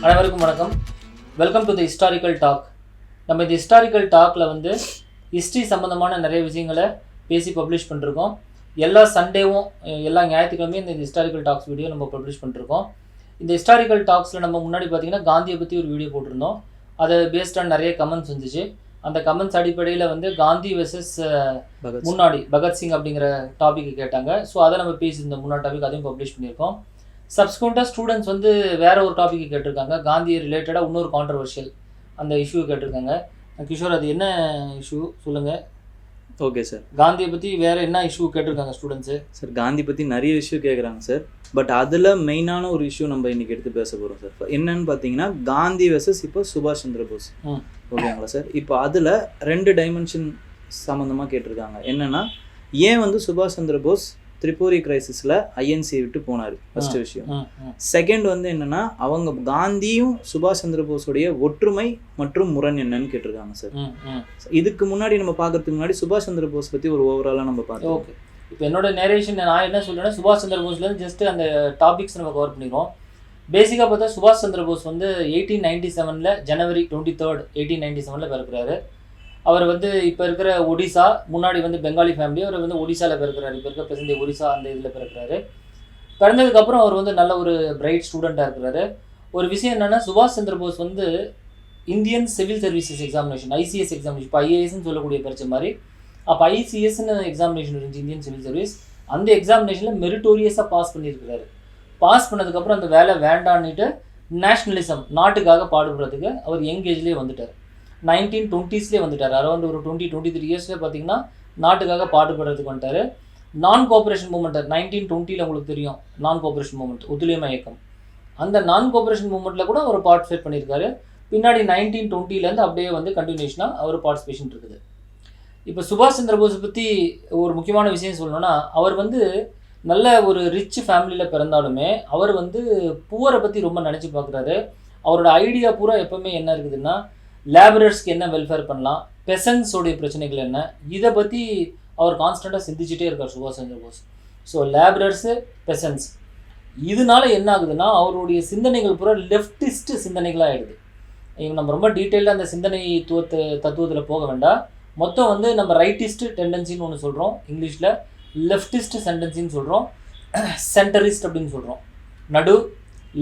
அனைவருக்கும் வணக்கம். Welcome to the historical talk. நம்ம இந்த ஹிஸ்டாரிக்கல் டாக்கில் வந்து ஹிஸ்ட்ரி சம்மந்தமான நிறைய விஷயங்களை பேசி பப்ளிஷ் பண்ணிருக்கோம். எல்லா சண்டேவும் எல்லா ஞாயிற்றுக்கிழமையும் இந்த ஹிஸ்டாரிக்கல் டாக்ஸ் வீடியோ நம்ம பப்ளிஷ் பண்ணிருக்கோம். இந்த ஹிஸ்டாரிக்கல் டாக்ஸில் நம்ம முன்னாடி பார்த்தீங்கன்னா காந்தியை பற்றி ஒரு வீடியோ போட்டிருந்தோம். அதை பேஸ்டான நிறைய கமெண்ட்ஸ் வந்துச்சு. அந்த கமெண்ட்ஸ் அடிப்படையில் வந்து காந்தி வெர்சஸ் முன்னாடி பகத்சிங் அப்படிங்கிற டாபிக் கேட்டாங்க. ஸோ அதை நம்ம பேசியிருந்தோம். முன்னாடி டாபிக் அதையும் பப்ளிஷ் பண்ணியிருக்கோம். சப்ஸ்குவெண்ட்டாக ஸ்டூடெண்ட்ஸ் வந்து வேற ஒரு டாபிக் கேட்டிருக்காங்க. காந்தியை ரிலேட்டடாக இன்னொரு கான்ட்ரவர்ஷியல் அந்த இஷ்யூ கேட்டிருக்காங்க. கிஷோர், அது என்ன இஷ்யூ சொல்லுங்கள். ஓகே சார், காந்தியை பற்றி வேறு என்ன இஷ்யூ கேட்டிருக்காங்க ஸ்டூடெண்ட்ஸு? சார் காந்தி பற்றி நிறைய இஷ்யூ கேட்குறாங்க சார். பட் அதில் மெயினான ஒரு இஷ்யூ நம்ம இன்றைக்கி எடுத்து பேச போகிறோம் சார். இப்போ என்னன்னு பார்த்தீங்கன்னா காந்தி வெர்சஸ் இப்போ சுபாஷ் சந்திர போஸ். ஓகேங்களா சார்? இப்போ அதில் 2 டைமென்ஷன் சம்மந்தமாக கேட்டிருக்காங்க. என்னென்னா, ஏன் வந்து சுபாஷ் சந்திர போஸ் திரிபுரி கிரைசிஸில் ஐஎன்சியை விட்டு போனார், ஃபர்ஸ்ட் விஷயம். செகண்ட் வந்து என்னென்னா, அவங்க காந்தியும் சுபாஷ் சந்திர போஸுடைய ஒற்றுமை மற்றும் முரண் என்னன்னு கேட்டிருக்காங்க சார். இதுக்கு முன்னாடி நம்ம பார்க்கறதுக்கு முன்னாடி சுபாஷ் சந்திர போஸ் பற்றி ஒரு ஓவராலாக நம்ம பார்த்தோம். ஓகே, இப்போ என்னோட நேரேஷன் நான் என்ன சொல்கிறேன்னா, சுபாஷ் சந்திர போஸ்லேருந்து ஜஸ்ட் அந்த டாபிக்ஸ் நம்ம கவர் பண்ணிடுவோம். பேசிக்காக பார்த்தா சுபாஷ் சந்திர போஸ் வந்து 1897 ஜனவரி 23 1897 பிறக்கிறாரு. அவர் வந்து இப்போ இருக்கிற ஒடிசா, முன்னாடி வந்து பெங்காலி ஃபேமிலி, அவர் வந்து ஒடிசாவில் பிறக்கிறாரு. இப்போ இருக்க பிரசன்ட் ஒடிசா அந்த இதில் பிறக்கிறாரு. பிறந்ததுக்கப்புறம் அவர் வந்து நல்ல ஒரு பிரைட் ஸ்டூடெண்ட்டாக இருக்கிறாரு. ஒரு விஷயம் என்னென்னா, சுபாஷ் சந்திர போஸ் வந்து Indian civil services examination, ICS examination, இப்போ ஐஏஎஸ்ன்னு சொல்லக்கூடிய பரிச்சை மாதிரி, அப்போ ஐசிஎஸ்ன்னு எக்ஸாமினேஷன் இருந்துச்சு, இந்தியன் சிவில் சர்வீஸ். அந்த எக்ஸாமினேஷனில் மெரிட்டோரியஸாக பாஸ் பண்ணியிருக்கிறாரு. பாஸ் பண்ணதுக்கப்புறம் அந்த வேலை வேண்டான்னுட்டு நேஷ்னலிசம், நாட்டுக்காக பாடுபடுறதுக்கு அவர் யங் ஏஜ்லேயே வந்துட்டார். 1920s வந்துட்டார். அரௌண்ட் ஒரு 20-23 இயர்ஸ்லேயே பார்த்தீங்கன்னா நாட்டுக்காக பாடுபடுறதுக்கு வந்துட்டார். நான் கோஆப்ரேஷன் மூமெண்ட் 1920 உங்களுக்கு தெரியும், நான் கோஆப்ரேஷன் மூமெண்ட், ஒத்துழையாமை இயக்கம். அந்த நான் கோஆப்ரேஷன் மூமெண்ட்டில் கூட அவர் பார்ட்டிசிபேட் பண்ணியிருக்காரு. பின்னாடி 1920 அப்படியே வந்து கண்டினியூஷனாக அவர் பார்ட்டிசிபேஷன் இருக்குது. இப்போ சுபாஷ் சந்திர போஸை பற்றி ஒரு முக்கியமான விஷயம் சொல்லணும்னா, அவர் வந்து நல்ல ஒரு ரிச் ஃபேமிலியில் பிறந்தாலுமே அவர் வந்து புவரை பற்றி ரொம்ப நினச்சி பார்க்குறாரு. அவரோட ஐடியா பூரா எப்போவுமே என்ன இருக்குதுன்னா, லேபரர்ஸ்க்கு என்ன வெல்ஃபேர் பண்ணலாம், பெசன்ஸோடைய பிரச்சனைகள் என்ன, இதை பற்றி அவர் கான்ஸ்டண்ட்டாக சிந்திச்சுட்டே இருக்கார் சுபாஷ் சந்திர போஸ். ஸோ லேபரர்ஸு, பெசன்ஸ், இதனால என்ன ஆகுதுன்னா அவருடைய சிந்தனைகள் பூரா லெஃப்டிஸ்ட் சிந்தனைகளாக ஆகிடுது. நம்ம ரொம்ப டீட்டெயிலாக அந்த சிந்தனை தத்துவத்தில் போக வேண்டாம். மொத்தம் வந்து நம்ம ரைட்டிஸ்ட் டெண்டன்சின்னு ஒன்று சொல்கிறோம், இங்கிலீஷில் லெஃப்டிஸ்ட் சென்டென்சின்னு சொல்கிறோம், சென்டரிஸ்ட் அப்படின்னு சொல்கிறோம். நடு,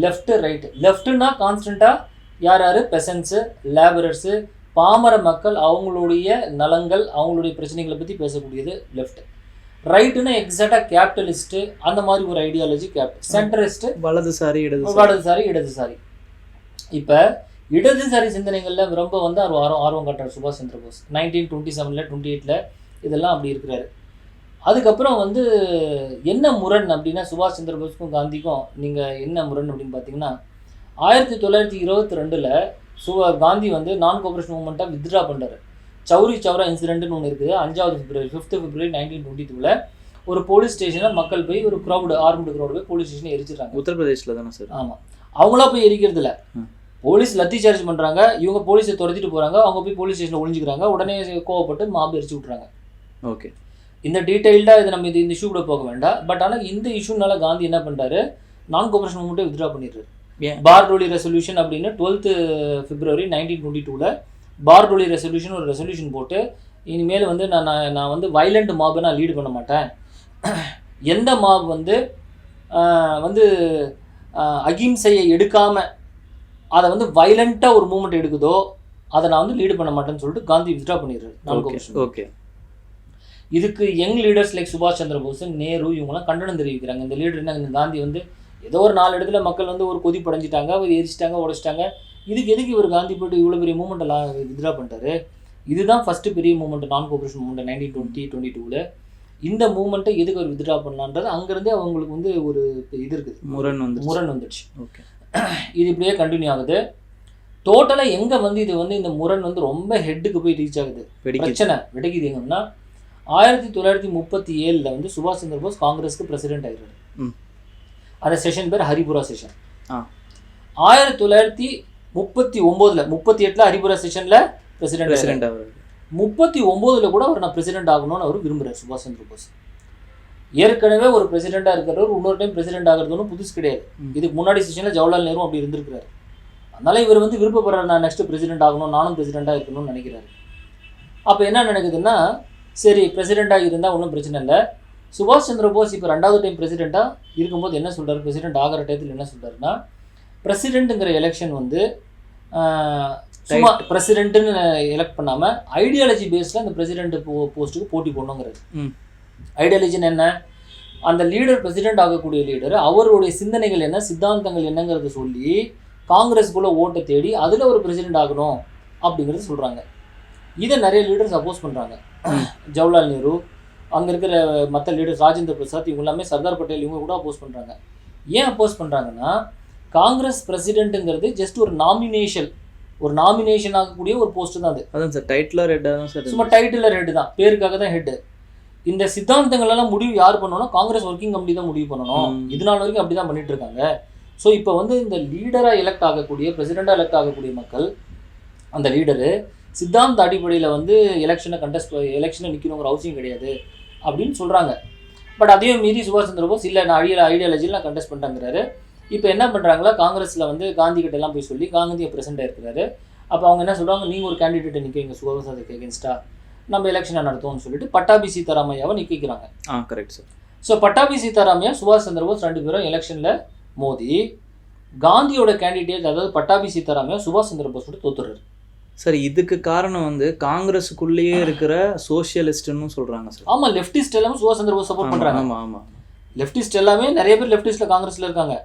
லெஃப்ட்டு, ரைட்டு. லெஃப்ட்டுன்னா கான்ஸ்டண்ட்டாக யார் யார், பெசன்ஸு, லேபரர்ஸு, பாமர மக்கள், அவங்களுடைய நலங்கள், அவங்களுடைய பிரச்சனைகளை பற்றி பேசக்கூடியது லெஃப்ட். ரைட்டுன்னா எக்ஸாக்டாக கேபிட்டலிஸ்ட்டு, அந்த மாதிரி ஒரு ஐடியாலஜி கேபிட்டல். சென்டரிஸ்ட்டு வலதுசாரி, இடதுசாரி. இப்போ இடதுசாரி சிந்தனைகளில் ரொம்ப வந்து ஆர்வம் காட்டுறார் சுபாஷ் சந்திர போஸ். 1927 28 இதெல்லாம் அப்படி இருக்கிறாரு. அதுக்கப்புறம் வந்து என்ன முரண் அப்படின்னா, சுபாஷ் சந்திர போஸுக்கும் காந்திக்கும் நீங்கள் என்ன முரண் அப்படின்னு பார்த்தீங்கன்னா, 1922 காந்தி வந்து நான் கோஆப்ரேஷன் மூவ்மெண்ட்டாக வித்ட்ரா பண்ணுறாரு. சௌரி சௌரா இன்சிடென்ட்னு ஒன்று இருக்குது. 5 பிப்ரவரி 5 பிப்ரவரி 1922 ஒரு போலீஸ் ஸ்டேஷனில் மக்கள் போய் ஒரு க்ரௌடு, ஆர்ம்டு க்ரௌடு போய் போலீஸ் ஸ்டேஷனை எரிச்சிடுறாங்க. உத்தரப்பிரதேசில் தானே சார்? ஆமாம். அவங்களா போய் எரிக்கிறது இல்லை, போலீஸ் லத்தி சார்ஜ் பண்ணுறாங்க. இவங்க போலீஸை துரத்திட்டு போகிறாங்க, அவங்க போய் போலீஸ் ஸ்டேஷனில் ஒழிஞ்சிக்கிறாங்க. உடனே கோவப்பட்டு மாபு எரிச்சு விட்றாங்க. ஓகே, இந்த டீட்டெயில்டாக இது நம்ம இந்த இஷ்யூ கூட போக வேண்டாம். பட் ஆனால் இந்த இஷ்யூனால காந்தி என்ன பண்ணுறாரு, நான் கோஆப்ரேஷன் மூவ்மெண்ட்டை வித்ட்ரா பண்ணிடுறாரு. பார்டோலி ரெசல்யூஷன் அப்படின்னு 12 பிப்ரவரி 1922 பார்டோலி ரெசல்யூஷன் ஒரு ரெசல்யூஷன் போட்டு, இனிமேல் வந்து நான் வந்து வைலண்ட் மாபை நான் லீடு பண்ண மாட்டேன். எந்த மாப் வந்து அகிம்சையை எடுக்காமல் அதை வந்து வைலண்ட்டாக ஒரு மூவ்மெண்ட் எடுக்குதோ அதை நான் வந்து லீடு பண்ண மாட்டேன்னு சொல்லிட்டு காந்தி வித்ட்ரா பண்ணிடுறாரு நான் கோஆப்ரேஷன். ஓகே, இதுக்கு யங் லீடர்ஸ் லைக் சுபாஷ் சந்திர போஸ், நேரு, இவங்கெல்லாம் கண்டனம் தெரிவிக்கிறாங்க. இந்த லீடர் என்ன, இந்த காந்தி வந்து ஏதோ ஒரு 4 இடத்துல மக்கள் வந்து ஒரு கொதி படைஞ்சிட்டாங்க, அவர் எரிச்சிட்டாங்க, உடைச்சிட்டாங்க. எதுக்கு இவர் காந்தி போய்ட்டு இவ்வளோ பெரிய மூவ்மெண்ட்டெல்லாம் வித்ட்ரா பண்ணிட்டாரு? இதுதான் ஃபஸ்ட்டு பெரிய மூவ்மெண்ட், நான் கோஆப்ரேஷன் மூவ்மெண்ட் 1922. இந்த மூவ்மெண்ட்டை எதுக்கு அவர் வித்ட்ரா பண்ணலான்றது அங்கேருந்தே அவங்களுக்கு வந்து ஒரு இது இருக்குது, முரண் வந்துடுச்சு. ஓகே, இது இப்படியே கண்டினியூ ஆகுது. டோட்டலாக எங்கே வந்து இது வந்து இந்த முரண் வந்து ரொம்ப ஹெட்டுக்கு போய் ரீச் ஆகுது, பிரச்சனை வெடிக்குது எங்கன்னா 1937 வந்து சுபாஷ் சந்திர போஸ் காங்கிரஸுக்கு பிரசிடென்ட் ஆகிடுறாரு. அந்த செஷன் பேர் ஹரிபுரா செஷன். 1939 38 ஹரிபுரா செஷனில் பிரசிடென்ட் ஆகிறார். 39 கூட அவர் நான் பிரசிடென்ட் ஆகணும்னு அவர் விரும்புகிறார் சுபாஷ் சந்திர போஸ். ஏற்கனவே ஒரு பிரசிடெண்ட்டாக இருக்கிறவர் இன்னொரு டைம் பிரசிடென்ட் ஆகிறது ஒன்றும் புதுசு கிடையாது. இதுக்கு முன்னாடி செஷனில் ஜவஹர்லால் நேரு அப்படி இருந்திருக்கிறார். அதனால இவர் வந்து விருப்பப்படுறாரு, நான் நெக்ஸ்ட் பிரசிடென்ட் ஆகணும், நானும் பிரசிடெண்ட்டாக இருக்கணும்னு நினைக்கிறாரு. அப்போ என்ன நடக்குதுன்னா, சரி பிரசிடெண்ட்டாக இருந்தால் ஒன்றும் பிரச்சனை இல்லை. சுபாஷ் சந்திர போஸ் இப்போ 2வது டைம் பிரசிடெண்ட்டாக இருக்கும்போது என்ன சொல்கிறார், பிரசிடெண்ட் ஆகிற டயத்தில் என்ன சொல்கிறாருன்னா, பிரசிடெண்ட்டுங்கிற எலெக்ஷன் வந்து சும்மா பிரசிடென்ட்டுன்னு எலெக்ட் பண்ணாமல் ஐடியாலஜி பேஸில் அந்த பிரசிடென்ட் போஸ்ட்டுக்கு போட்டி போடணுங்கிறது. ஐடியாலஜின்னு என்ன, அந்த லீடர் பிரசிடென்ட் ஆகக்கூடிய லீடர் அவருடைய சிந்தனைகள் என்ன, சித்தாந்தங்கள் என்னங்கிறத சொல்லி காங்கிரஸ்குள்ளே ஓட்டை தேடி அதில் ஒரு பிரசிடென்ட் ஆகணும் அப்படிங்கிறது சொல்கிறாங்க. இதை நிறைய லீடர்ஸ் அப்போஸ் பண்ணுறாங்க. ஜவஹர்லால் நேரு, அங்கே இருக்கிற மற்ற லீடர்ஸ், ராஜேந்திர பிரசாத், இவங்க எல்லாமே, சர்தார் பட்டேல், இவங்க கூட அப்போஸ் பண்ணுறாங்க. ஏன் அப்போஸ் பண்ணுறாங்கன்னா, காங்கிரஸ் பிரசிடென்ட்டுங்கிறது ஜஸ்ட் ஒரு நாமினேஷன் ஆகக்கூடிய ஒரு போஸ்ட் தான் அது. அதான் சார் டைட்டிலாக ரெட்டாக தான் சார், சும்மா டைட்டில் ஹெட் தான், பேருக்காக தான் ஹெட்டு. இந்த சித்தாந்தங்கள் எல்லாம் முடிவு யார் பண்ணணும், காங்கிரஸ் ஒர்க்கிங் கமிட்டி தான் முடிவு பண்ணணும். இது நாள் வரைக்கும் அப்படி தான் பண்ணிட்டு இருக்காங்க. ஸோ இப்போ வந்து இந்த லீடராக எலெக்ட் ஆகக்கூடிய, பிரசிடெண்ட்டாக எலெக்ட் ஆகக்கூடிய மக்கள், அந்த லீடரு சித்தாந்த அடிப்படையில் வந்து எலெக்ஷனை நிற்கணுங்கிற அவசியம் கிடையாது அப்படின்னு சொல்கிறாங்க. பட் அதையும் மீறி சுபாஷ் சந்திர போஸ் இல்லை, நான் ஐடியாலஜியில் நான் கண்டெஸ்ட் பண்ணிட்டேங்கிறாரு. இப்போ என்ன பண்ணுறாங்களா, காங்கிரஸில் வந்து காந்தி கிட்டலாம் போய் சொல்லி காந்தியை பிரசிடென்ட் இருக்கிறாரு. அப்போ அவங்க என்ன சொல்கிறாங்க, நீங்கள் ஒரு கேண்டிடேட்டை நிற்கிறீங்க சுபாஷ் சந்திரக்கு எகென்ஸ்டாக, நம்ம எலெக்ஷனை நடத்துவோம்னு சொல்லிட்டு பட்டாபி சீதாராமையாவை நிற்கிறாங்க. Correct sir. So Pattabhi Sitaramayya, சுபாஷ் சந்திர போஸ் 2 பேரும் எலெக்ஷனில் மோதி காந்தியோட கேண்டிடேட், அதாவது பட்டாபி சீதாராமையா சுபாஷ் சந்திர போஸ் கூட தோத்துறாரு. சார் இதுக்கு காரணம் வந்து காங்கிரஸுக்குள்ளேயே இருக்கிற சோசியலிஸ்ட்னு சொல்கிறாங்க சார். ஆமாம், லெஃப்டிஸ்ட் எல்லாமே சுபாஷ் சந்திர போஸ் சப்போர்ட் பண்ணுறாங்க. ஆமாம், லெஃப்டிஸ்ட் எல்லாமே நிறைய பேர் லெஃப்டிஸ்ட்டில் காங்கிரஸில் இருக்காங்க.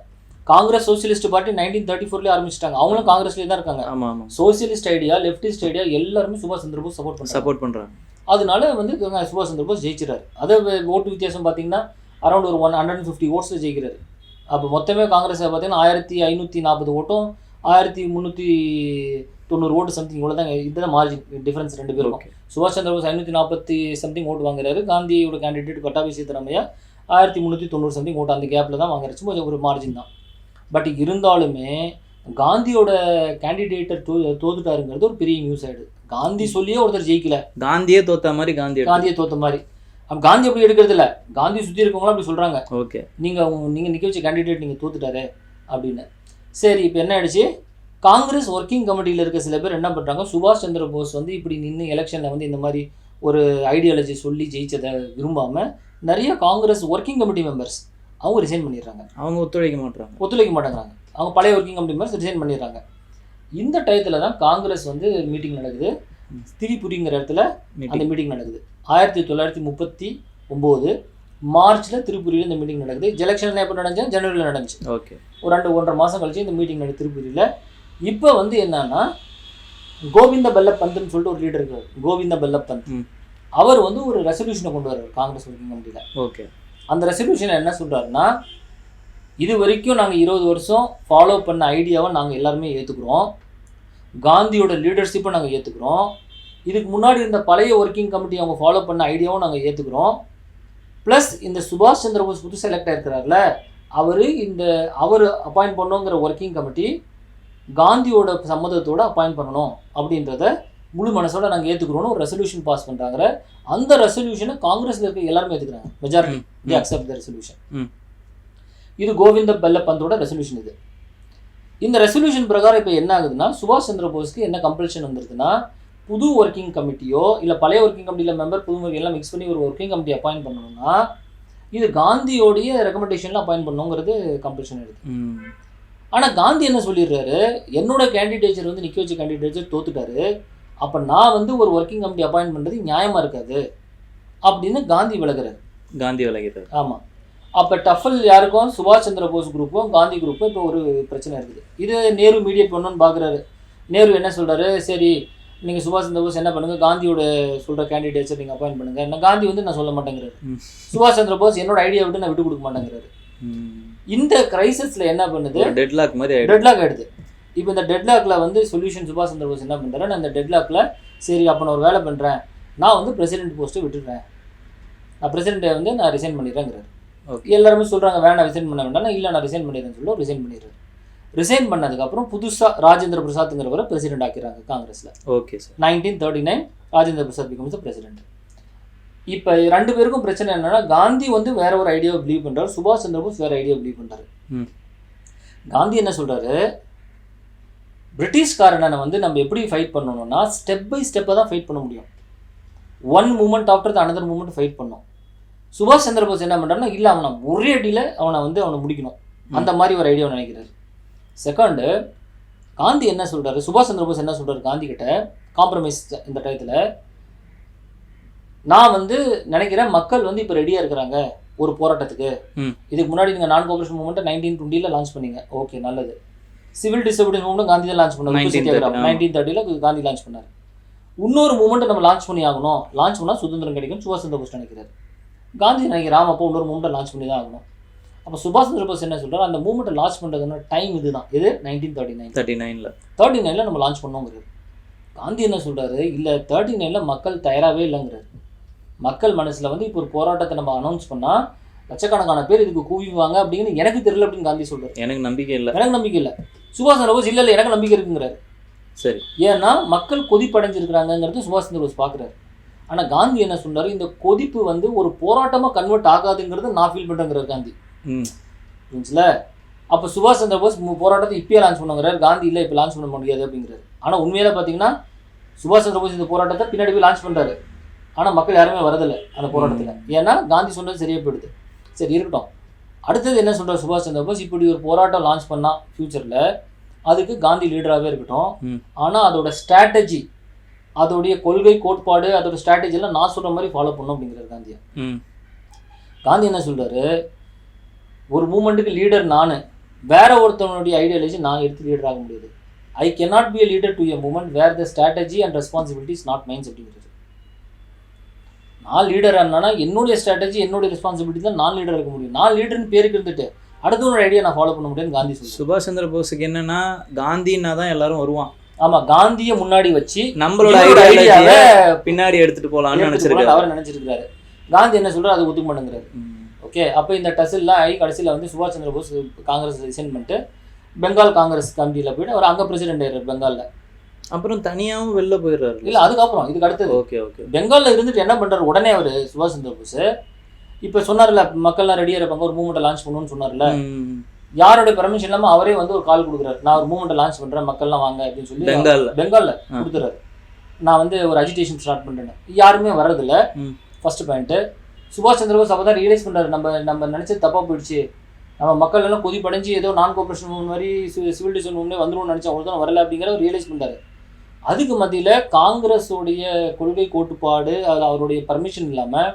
காங்கிரஸ் சோசியலிஸ்ட் பார்ட்டி 1934 ஆரம்பிச்சிட்டாங்க, அவங்களும் காங்கிரஸ்லேயே தான் இருக்காங்க. ஆமாம், சோசியலிஸ்ட் ஐடியா, லெஃப்டிஸ்ட் ஐடியா எல்லாருமே சுபாஷ் சந்திர போஸ் சப்போர்ட் பண்ணுறாங்க. அதனால வந்து சுபாஷ் சந்திர போஸ் ஜெயிச்சிடறாரு. அதை ஓட்டு வித்தியாசம் பார்த்தீங்கன்னா அரௌண்ட் ஒரு 150 ஓட்ஸில் ஜெயிக்கிறாரு. அப்போ மொத்தமே காங்கிரஸ் பார்த்தீங்கன்னா 1540 ஓட்டும் 1390 ஓட்டு சம்திங், இவ்வளோ தான். இதுதான் மார்ஜின் டிஃபரன்ஸ் 2 பேரும். சுபாஷ் சந்திர போஸ் 540 சம்திங் ஓட்டு வாங்குறாரு. காந்தியோட கேண்டிடேட் பட்டாபி சீதாராமையா 1390 சம்திங் ஓட்டு, அந்த கேப்பில் தான் வாங்குறாரு. சும்மா ஒரு மார்ஜின் தான். பட் இருந்தாலுமே காந்தியோட கேண்டிடேட்டை தோத்துட்டாருங்கிறது ஒரு பெரிய நியூஸ் ஆகிடுது. காந்தி சொல்லியே ஒருத்தர் ஜெயிக்கல, காந்தியே தோத்த மாதிரி, காந்தியை தோத்த மாதிரி. அப்போ காந்தி அப்படி எடுக்கிறது இல்லை, காந்தி சுற்றி இருக்கவங்களும் அப்படி சொல்கிறாங்க. ஓகே, நீங்கள் நிற்க வச்ச கேண்டிடேட் நீங்கள் தோத்துட்டாரு அப்படின்னு. சரி, இப்போ என்ன ஆயிடுச்சு, காங்கிரஸ் ஒர்க்கிங் கமிட்டியில் இருக்க சில பேர் என்ன பண்ணுறாங்க, சுபாஷ் சந்திர போஸ் வந்து இப்படி நின்று எலெக்ஷனில் வந்து இந்த மாதிரி ஒரு ஐடியாலஜி சொல்லி ஜெயிச்சதை விரும்பாமல் நிறைய காங்கிரஸ் ஒர்க்கிங் கமிட்டி மெம்பர்ஸ் அவங்க ரிசைன் பண்ணிடுறாங்க. அவங்க ஒத்துழைக்க மாட்டாங்கிறாங்க. அவங்க பழைய ஒர்க்கிங் கமிட்டி மெம்பர்ஸ் ரிசைன் பண்ணிடுறாங்க. இந்த டயத்தில் தான் காங்கிரஸ் வந்து மீட்டிங் நடக்குது. திரிபுரிங்கிற இடத்துல அந்த மீட்டிங் நடக்குது. 1939 மார்ச்சில் திரிபுரியில் இந்த மீட்டிங் நடக்குது. எலெக்ஷன் எப்போ நடந்துச்சு, ஜனவரியில் நடந்துச்சு. ஓகே, ஒரு 2-1.5 மாதம் கழிச்சு இந்த மீட்டிங் நடக்குது திரிபுரியில். இப்போ வந்து என்னன்னா, கோவிந்த பெல்லப் பந்த்னு சொல்லிட்டு ஒரு லீடர் இருக்கார், கோவிந்த பெல்லப் பந்த். அவர் வந்து ஒரு ரெசல்யூஷனை கொண்டு வர்றாரு காங்கிரஸ் ஒர்க்கிங் கமிட்டியில். ஓகே, அந்த ரெசல்யூஷன் என்ன சொல்கிறாருன்னா, இது வரைக்கும் நாங்கள் 20 வருஷம் ஃபாலோ பண்ண ஐடியாவை நாங்கள் எல்லாருமே ஏற்றுக்கிறோம், காந்தியோட லீடர்ஷிப்பை நாங்கள் ஏற்றுக்கிறோம், இதுக்கு முன்னாடி இருந்த பழைய ஒர்க்கிங் கமிட்டி அவங்க ஃபாலோ பண்ண ஐடியாவும் நாங்கள் ஏற்றுக்கிறோம், ப்ளஸ் இந்த சுபாஷ் சந்திர போஸ் புது செலக்ட் ஆகிருக்கிறார்ல, அவர் அப்பாயிண்ட் பண்ணுங்கிற ஒர்க்கிங் கமிட்டி காந்தியோட சம்மதத்தோடு அப்பாயிண்ட் பண்ணணும் அப்படின்றத முழு மனசோட நாங்கள் ஏற்றுக்கிறோன்னு ஒரு ரெசல்யூஷன் பாஸ் பண்ணுறாங்க. அந்த ரெசல்யூஷனை காங்கிரஸில் இருக்க எல்லாருமே ஏற்றுக்கிறாங்க, மெஜாரிட்டி அக்செப்ட் த ரெசல்யூஷன். இது கோவிந்த பெல்லப் பந்தோட ரெசல்யூஷன். இந்த ரெசல்யூஷன் பிரகாரம் இப்போ என்ன ஆகுதுன்னா, சுபாஷ் சந்திர போஸ்க்கு என்ன கம்பல்ஷன் வந்துருக்குன்னா, புது ஒர்க்கிங் கமிட்டியோ இல்லை பழைய ஒர்க்கிங் கமிட்டியில் மெம்பர் புது எல்லாம் மிக்ஸ் பண்ணி ஒரு ஒர்க்கிங் கமிட்டி அப்பாயிண்ட் பண்ணணும்னா இது காந்தியோடைய ரெக்கமெண்டேஷனில் அப்பாயிண்ட் பண்ணணுங்கிறது கம்பல்ஷன் இருக்குது. ஆனால் காந்தி என்ன சொல்லிடுறாரு, என்னோட கேண்டிடேச்சர் வந்து நிற்க வச்ச கேண்டிடேச்சர் தோத்துட்டாரு, அப்போ நான் வந்து ஒரு ஒர்க்கிங் கமிட்டி அப்பாயிண்ட் பண்ணுறது நியாயமாக இருக்காது அப்படின்னு காந்தி விலகிறார். ஆமாம். அப்போ டஃபல் யாருக்கும், சுபாஷ் சந்திர போஸ் குரூப்பும் காந்தி குரூப்பும் இப்போ ஒரு பிரச்சனை இருக்குது. இது நேரு மீடியேட் பண்ணணும்னு பார்க்குறாரு. நேரு என்ன சொல்கிறாரு, சரி நீங்கள் சுபாஷ் சந்திர போஸ் என்ன பண்ணுங்கள், காந்தியோட சொல்கிற கேண்டிடேட்ஸை நீங்கள் அப்பாயிண்ட் பண்ணுங்கள். என்ன காந்தி வந்து நான் சொல்ல மாட்டேங்கிறாரு, சுபாஷ் சந்திர போஸ் என்னோட ஐடியா விட்டு நான் விட்டு கொடுக்க மாட்டேங்கிறாரு. இந்த கிரைசிஸில் என்ன பண்ணுது, டெட்லாக் ஆகிடுது. இப்போ இந்த டெட்லாக்கில் வந்து சொல்யூஷன் சுபாஷ் சந்திர போஸ் என்ன பண்ணுறாரு, நான் இந்த டெட்லாக்கில் சரி அப்போ நான் ஒரு வேலை பண்ணுறேன், நான் வந்து பிரசிடென்ட் போஸ்ட்டை விட்டுடுறேன், நான் பிரசிடென்ட்டை வந்து நான் ரிசைன் பண்ணிடுறேங்கிறாரு. எல்லாருமே சொல்கிறாங்க வேணாம் ரிசைன் பண்ண வேண்டாம், இல்லை நான் ரிசைன் பண்ணிடுறேன்னு சொல்லி ரிசைன் பண்ணிடுறாரு. ரிசைன் பண்ணதுக்கப்புறம் புதுசாக ராஜேந்திர பிரசாத்ங்கிறவரை பிரசிடென்ட் ஆக்கிறாங்க காங்கிரஸில். Okay sir. 1939 Rajendra Prasad becomes the president. இப்போ 2 பேருக்கும் பிரச்சனை என்னன்னா, காந்தி வந்து வேற ஒரு ஐடியாவை பிலீவ் பண்ணுறாரு, சுபாஷ் சந்திர போஸ் வேற ஐடியா பிலீவ் பண்ணுறாரு. காந்தி என்ன சொல்கிறாரு, பிரிட்டிஷ்காரனை வந்து நம்ம எப்படி ஃபைட் பண்ணணும்னா ஸ்டெப் பை ஸ்டெப்பை தான் ஃபைட் பண்ண முடியும். One moment after another moment fight பண்ணோம். சுபாஷ் சந்திர போஸ் என்ன பண்ணுறாருன்னா இல்லை அவனை ஒரே அடியில் அவனை முடிக்கணும், அந்த மாதிரி ஒரு ஐடியாவை நினைக்கிறாரு. செகண்டு, காந்தி என்ன சொல்கிறாரு, சுபாஷ் சந்திர போஸ் என்ன சொல்கிறாரு காந்தி கிட்ட காம்ப்ரமைஸ் இந்த டயத்தில், நான் வந்து நினைக்கிறேன் மக்கள் வந்து இப்போ ரெடியாக இருக்கிறாங்க ஒரு போராட்டத்துக்கு. இதுக்கு முன்னாடி நீங்கள் நான் கோஆபரேஷன் மூவ்மெண்ட்டை 1920 லான்ச் பண்ணீங்க, ஓகே நல்லது. சிவில் டிசபிலிட்டி மூவ்மெண்ட் காந்தி தான் லான்ச் பண்ணார் 1930 காந்தி லான்ச் பண்ணார். இன்னொரு மூவ்மெண்ட்டை நம்ம லான்ச் பண்ணி ஆகணும், லான்ச் பண்ணால் சுதந்திரம் கிடைக்கும் சுபாஷ் சந்திர போஸ் நினைக்கிறார். காந்தி நினைக்கிறான் அப்போ இன்னொரு மூவ்மெண்ட்டை லான்ச் பண்ணி தான் ஆகணும். அப்போ சுபாஷ் சந்திர போஸ் என்ன சொல்கிறார், அந்த மூவ்மெண்ட்டை லான்ச் பண்ணுறதுன்னா டைம் இதுதான், இது 1939 நம்ம லான்ச் பண்ணோங்கிறார். காந்தி என்ன சொல்கிறாரு, இல்லை 39 மக்கள் தயாராகவே இல்லைங்கிறார். மக்கள் மனசில் வந்து இப்போ ஒரு போராட்டத்தை நம்ம அனௌன்ஸ் பண்ணால் லட்சக்கணக்கான பேர் இதுக்கு கூவிவாங்க அப்படின்னு எனக்கு தெரியல அப்படின்னு காந்தி சொல்கிறார். எனக்கு நம்பிக்கை இல்லை. சுபாஷ் சந்திர போஸ் இல்லை எனக்கு நம்பிக்கை இருக்குங்கிறாரு. சரி, ஏன்னா மக்கள் கொதிப்படைஞ்சிருக்கிறாங்கிறது சுபாஷ் சந்திர போஸ் பார்க்குறாரு. ஆனால் காந்தி என்ன சொல்றாரு, இந்த கொதிப்பு வந்து ஒரு போராட்டமாக கன்வெர்ட் ஆகாதுங்கிறது நான் ஃபீல் பண்ணுறேங்கிறார் காந்தி. புரிஞ்சுல? அப்போ சுபாஷ் சந்திர போஸ் போராட்டத்தை இப்பயே லான்ச் பண்ணுங்கிறார், காந்தி இல்லை இப்போ லான்ச் பண்ண முடியாது அப்படிங்கிறாரு. ஆனால் உண்மையில பார்த்தீங்கன்னா சுபாஷ் சந்திர போஸ் இந்த போராட்டத்தை பின்னாடி போய் லான்ச் பண்ணுறாரு. ஆனால் மக்கள் யாருமே வரதில்லை அந்த போராட்டத்தில், ஏன்னா காந்தி சொன்னது சரியாக போயிடுது. சரி இருக்கட்டும். அடுத்தது என்ன சொல்கிறார் சுபாஷ் சந்திர போஸ், இப்படி ஒரு போராட்டம் லான்ச் பண்ணால் ஃப்யூச்சரில் அதுக்கு காந்தி லீடராகவே இருக்கட்டும், ஆனால் அதோட ஸ்ட்ராட்டஜி, அதோடைய கொள்கை கோட்பாடு, அதோட ஸ்ட்ராட்டஜியெல்லாம் நான் சொல்கிற மாதிரி ஃபாலோ பண்ணணும் அப்படிங்கிறார் காந்தியா. காந்தி என்ன சொல்கிறாரு, ஒரு மூமெண்ட்டுக்கு லீடர் நான், வேற ஒருத்தவனுடைய ஐடியாலஜி நான் எடுத்து லீடர் ஆக முடியாது. I cannot be a leader to a movement where the strategy and responsibility is not mine அப்படிங்கிறது. நான் லீடர் ஆனா என்னுடைய ஸ்ட்ராட்டஜி என்னுடைய ரெஸ்பான்சிபிலிட்டி தான் நான் லீடர் இருக்க முடியும். நான் லீடர்னு பேருக்கு இருந்துட்டு அடுத்தவனோட ஐடியா நான் ஃபாலோ பண்ண முடியும்னு காந்தி சொல்லுவார். சுபாஷ் சந்திர போஸுக்கு என்னன்னா காந்தின்னா தான் எல்லாரும் வருவான். ஆமா, காந்தியை முன்னாடி வச்சு நம்மளோட ஐடியாவை பின்னாடி எடுத்துட்டு போகலாம்னு நினைச்சிருக்காரு. அவர் நினைச்சிருக்காரு. காந்தி என்ன சொல்றாரு, அது ஒத்துக்க மாட்டேங்கிறாரு. ஓகே, அப்போ இந்த டசில்லாம் ஆகி கடைசியில் வந்து சுபாஷ் சந்திர போஸ் காங்கிரஸ் ரிசைன் பண்ணிட்டு பெங்கால் காங்கிரஸ் கமிட்டியில் போயிட்டு அவர் அங்கே பிரசிடென்ட் ஆயிடுறாரு பெங்காலில். அப்புறம் தனியாகவும் வெளில போயிடுறாரு. இல்லை, அதுக்கப்புறம் இதுக்கு அடுத்தது பெங்காலில் இருந்துட்டு என்ன பண்ணுறாரு, உடனே அவர் சுபாஷ் சந்திர போஸ் இப்போ சொன்னார்ல மக்கள்லாம் ரெடியாக இருப்பாங்க ஒரு மூவ்மெண்ட்டை லான்ச் பண்ணணும்னு சொன்னார்ல, யாரோட பெர்மிஷன் இல்லாமல் அவரே வந்து ஒரு கால் கொடுக்குறாரு, நான் ஒரு மூவ்மெண்ட்டை லான்ச் பண்ணுறேன் மக்கள்லாம் வாங்க அப்படின்னு சொல்லி பெங்காலில் கொடுத்துறாரு. நான் வந்து ஒரு அஜிடேஷன் ஸ்டார்ட் பண்ணுறேன், யாருமே வர்றதில்ல. ஃபர்ஸ்ட் பாயிண்ட்டு, சுபாஷ் சந்திர போஸ் அப்போ தான் ரியலைஸ் பண்ணுறாரு, நம்ம நினச்சது தப்பாக போயிடுச்சு, நம்ம மக்கள் எல்லாம் கொதிப்படைஞ்சு ஏதோ நான் கோஆபரேஷன் மூவ்மெண்ட் மாதிரி சிவில் டிசன் மூவ்மெண்ட் வந்துடும் நினச்சா அவங்க தான் வரல அப்படிங்கிற ஒரு ரியலைஸ் பண்ணுறாரு. அதுக்கு மத்தியில் காங்கிரஸோடைய கொள்கை கோட்பாடு அது அவருடைய பர்மிஷன் இல்லாமல்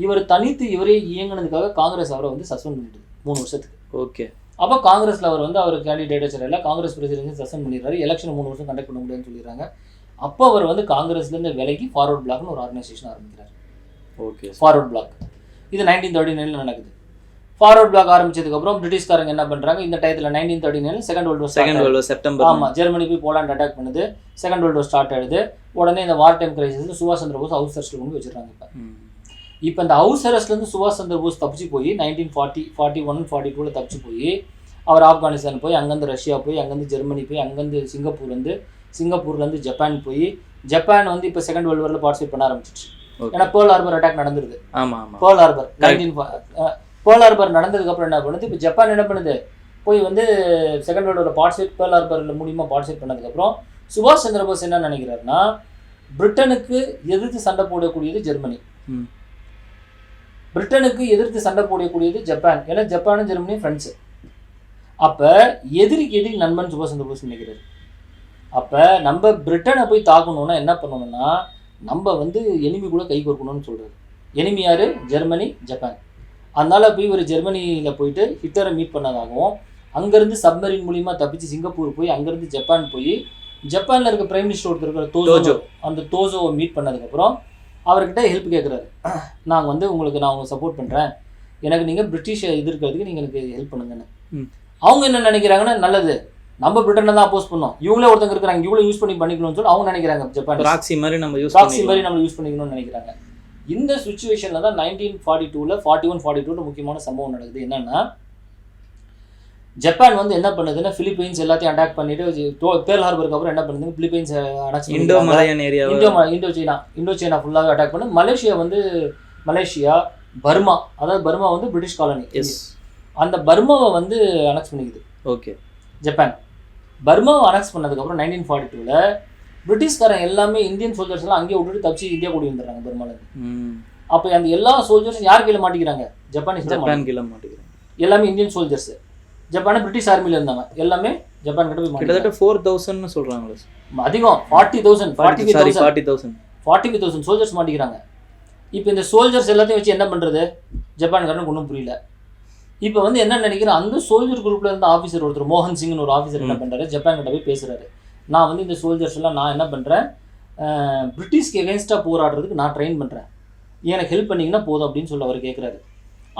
இவர் தனித்து இவரே இயங்கினதுக்காக காங்கிரஸ் அவரை வந்து சஸ்பெண்ட் பண்ணிட்டு 3 வருஷத்துக்கு. ஓகே, அப்போ காங்கிரஸில் அவர் வந்து அவர் கேண்டிடேட் சரியில்லை, காங்கிரஸ் பிரசிடென்சி சஸ்பெண்ட் பண்ணிடுறாரு, எலெக்ஷன் 3 வருஷம் கண்டக்ட் பண்ண முடியாதுன்னு சொல்லிடுறாங்க. அப்போ அவர் வந்து காங்கிரஸ்லேருந்து விலைக்கு ஃபார்வர்ட் பிளாக்னு ஒரு ஆர்கனைசேஷன் ஆரம்பிக்கிறார். ஓகே, ஃபார்வர்ட் பிளாக் இது 1939 நடக்குது. ஃபார்வர்ட் பிளாக் ஆரம்பிச்சதுக்கப்புறம் பிரிட்டிஷ்காரங்க என்ன பண்ணுறாங்க, இந்த டயத்தில் 1939 செகண்ட் வேர்ல்டு வார் செப்டம்பர். ஆமாம், ஜெர்மனி போய் போலாண்ட் அட்டாக் பண்ணுது, செகண்ட் வேர்ல்டு வார் ஸ்டார்ட் ஆகிடுது. உடனே இந்த வார் டைம் கிரைசிஸில் சுபாஷ் சந்திர போஸ் ஹவுஸ் அரெஸ்ட்டில் கொண்டு வச்சுருக்காங்க. இப்போ இந்த ஹவுஸ் அரெஸ்ட்லேருந்து சுபாஷ் சந்திர போஸ் தப்பிச்சு போய் 1940, 41, 42 தப்பிச்சு போய் அவர் ஆப்கானிஸ்தான் போய், அங்கேருந்து ரஷ்யா போய், அங்கேருந்து ஜெர்மனி போய், அங்கேருந்து சிங்கப்பூர்லேருந்து ஜப்பான் போய், ஜப்பான் வந்து இப்போ செகண்ட் வேர்ல்டு வாரில் பார்ட்டிசிபேட் பண்ண ஆரம்பிச்சிச்சு. ஏன்னா பேர்ல் ஹார்பர் அட்டாக் நடந்துருது. பேர்ல் ஹார்பர் பேர்ல் ஹார்பர் நடந்ததுக்கப்புறம் என்ன பண்ணுது, இப்போ ஜப்பான் என்ன பண்ணுது, போய் வந்து செகண்ட் வேர்ல்டு வாரில் பார்ட்டிசிபேட் பேர்ல் ஹார்பரில் மூலியமாக பார்ட்டிசிபேட் பண்ணதுக்கப்புறம் சுபாஷ் சந்திர போஸ் என்ன நினைக்கிறாருன்னா, பிரிட்டனுக்கு எதிர்த்து சண்டை போடக்கூடியது ஜெர்மனி, பிரிட்டனுக்கு எதிர்த்து சண்டை போடக்கூடியது ஜப்பான், ஏன்னா ஜப்பானும் ஜெர்மனியும் ஃப்ரெண்ட்ஸு. அப்போ எதிரிக்கு எதிரி நண்பன் சுபாஷ் சந்திர போஸ் நினைக்கிறாரு. அப்போ நம்ம பிரிட்டனை போய் தாக்கணும்னா என்ன பண்ணணும்னா, நம்ம வந்து எனிமி கூட கை கோர்க்கணும்னு சொல்கிறாரு. எனிமி யார், ஜெர்மனி, ஜப்பான். அதனால் போய் ஒரு ஜெர்மனியில் போயிட்டு ஹிட்லரை மீட் பண்ணதாகவும், அங்கேருந்து சப்மரீன் மூலிமா தப்பிச்சு சிங்கப்பூர் போய், அங்கேருந்து ஜப்பான் போய், ஜப்பானில் இருக்க பிரைம் மினிஸ்டர் ஒருத்தர் இருக்கிற தோஜோ, அந்த தோஜோவை மீட் பண்ணதுக்கப்புறம் அவர்கிட்ட ஹெல்ப் கேட்குறாரு. நாங்கள் வந்து நான் உங்களுக்கு சப்போர்ட் பண்ணுறேன், எனக்கு நீங்கள் பிரிட்டிஷை எதிர்க்கிறதுக்கு நீங்கள் எனக்கு ஹெல்ப் பண்ணுங்கன்னு. அவங்க என்ன நினைக்கிறாங்கன்னா, நல்லது நம்ம பிரிட்டனை தான் அப்போஸ் பண்ணோம், இவங்களே ஒருத்தங்க இருக்கிறாங்க, இவங்களும் யூஸ் பண்ணிக்கணும்னு சொல்லி அவங்க நினைக்கிறாங்க. ஜப்பான் ப்ராக்ஸி மாதிரி நம்ம யூஸ் பண்ணிக்கணும்னு நினைக்கிறாங்க. இந்த சுச்சுவேஷனில் தான் 1942 41 42 முக்கியமான சம்பவம் நடக்குது. என்னன்னா, ஜப்பான் வந்து என்ன பண்ணுதுன்னா, பிலிப்பைன்ஸ் எல்லாத்தையும் அட்டாக் பண்ணிட்டு பேர்ல் ஹார்பருக்கு அப்புறம் என்ன பண்ணுது, பிலிப்பைன்ஸ் இந்தோ சைனா ஃபுல்லாக அட்டாக் பண்ணி, மலேசியா பர்மா, அதாவது பர்மா வந்து பிரிட்டிஷ் காலனி, அந்த பர்மாவை வந்து அனெக்ஸ் பண்ணிக்குது. Okay, Japan. பர்மாவை அனெக்ஸ் பண்ணதுக்கப்புறம் 1942 பிரிட்டிஷ்காரன் எல்லாமே இந்தியன் சோல்ஜர்ஸ் எல்லாம் அங்கேயே விட்டுட்டு தப்பிச்சு இந்தியா கூடி வந்துடுறாங்க பர்மாலேருந்து. அப்போ அந்த எல்லா சோல்ஜர்ஸும் யார் கீழே மாட்டிக்கிறாங்க? ஜப்பான் கீழே மாட்டிக்கிறாங்க. எல்லாமே இந்தியன் சோல்ஜர்ஸ். ஜப்பான் பிரிட்டிஷ் ஆர்மியில் இருந்தாங்க, எல்லாமே ஜப்பான் கிட்ட போய் கிட்டத்தட்ட 4000 சொல்றாங்களே, அதிகம் 45,000 சோல்ஜர்ஸ் மாட்டிக்கிறாங்க. இப்போ இந்த சோல்ஜர்ஸ் எல்லாத்தையும் வச்சு என்ன பண்ணுறது? ஜப்பான்காரனுக்கு ஒன்றும் புரியல. இப்போ வந்து என்ன நினைக்கிறேன், அந்த சோல்ஜர் குரூப்ல இருந்த ஆஃபீஸர் ஒருத்தர் மோகன் சிங்னு ஒரு ஆஃபீஸர் என்ன பண்ணுறாரு, ஜப்பான் கிட்ட போய் பேசுகிறாரு. நான் வந்து இந்த சோல்ஜர்ஸ் எல்லாம் நான் என்ன பண்ணுறேன், பிரிட்டிஷ்க்கு எகென்ஸ்டாக போராடுறதுக்கு நான் ட்ரெயின் பண்ணுறேன், எனக்கு ஹெல்ப் பண்ணிங்கன்னா போதும் அப்படின்னு சொல்லி அவர் கேட்குறாரு.